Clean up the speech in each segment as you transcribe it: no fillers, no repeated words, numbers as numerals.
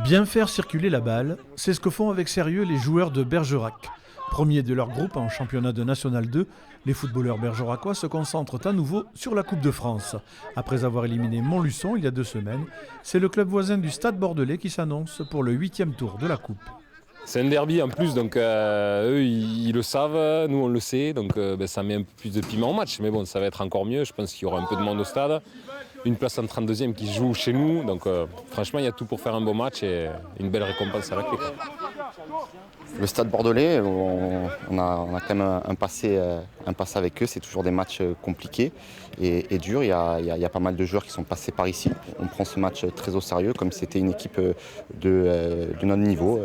Bien faire circuler la balle, c'est ce que font avec sérieux les joueurs de Bergerac. Premiers de leur groupe en championnat de National 2, les footballeurs bergeracois se concentrent à nouveau sur la Coupe de France. Après avoir éliminé Montluçon il y a 2 semaines, c'est le club voisin du Stade Bordelais qui s'annonce pour le 8e tour de la Coupe. C'est un derby en plus, donc eux ils le savent, nous on le sait, donc ça met un peu plus de piment au match. Mais bon, ça va être encore mieux, je pense qu'il y aura un peu de monde au stade. Une place en 32e qui joue chez nous, donc franchement il y a tout pour faire un beau match et une belle récompense à la clé. Le Stade Bordelais, on a quand même un passé avec eux, c'est toujours des matchs compliqués et durs. Il y a pas mal de joueurs qui sont passés par ici. On prend ce match très au sérieux, comme c'était une équipe de notre niveau.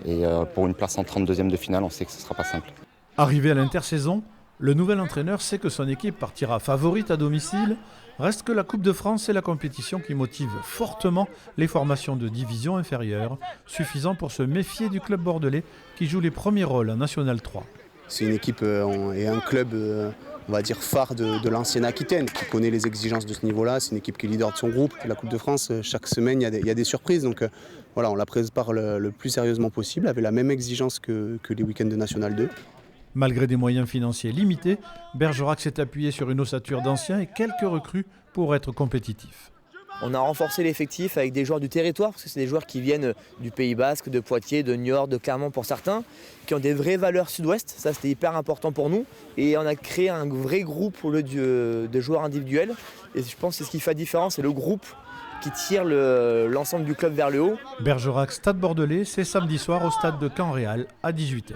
Et pour une place en 32e de finale, on sait que ce ne sera pas simple. Arrivé à l'intersaison, le nouvel entraîneur sait que son équipe partira favorite à domicile. Reste que la Coupe de France est la compétition qui motive fortement les formations de division inférieure, suffisant pour se méfier du club bordelais qui joue les premiers rôles en National 3. C'est une équipe et un club, on va dire, phare de l'ancienne Aquitaine, qui connaît les exigences de ce niveau-là. C'est une équipe qui est leader de son groupe. La Coupe de France, chaque semaine, il y a des surprises. Donc voilà, on la prépare le plus sérieusement possible, avec la même exigence que les week-ends de National 2. Malgré des moyens financiers limités, Bergerac s'est appuyé sur une ossature d'anciens et quelques recrues pour être compétitif. On a renforcé l'effectif avec des joueurs du territoire, parce que c'est des joueurs qui viennent du Pays Basque, de Poitiers, de Niort, de Clermont pour certains, qui ont des vraies valeurs sud-ouest. Ça, c'était hyper important pour nous. Et on a créé un vrai groupe au lieu de joueurs individuels. Et je pense que c'est ce qui fait la différence, c'est le groupe qui tire l'ensemble du club vers le haut. Bergerac Stade Bordelais, c'est samedi soir au stade de Caen-Réal à 18h.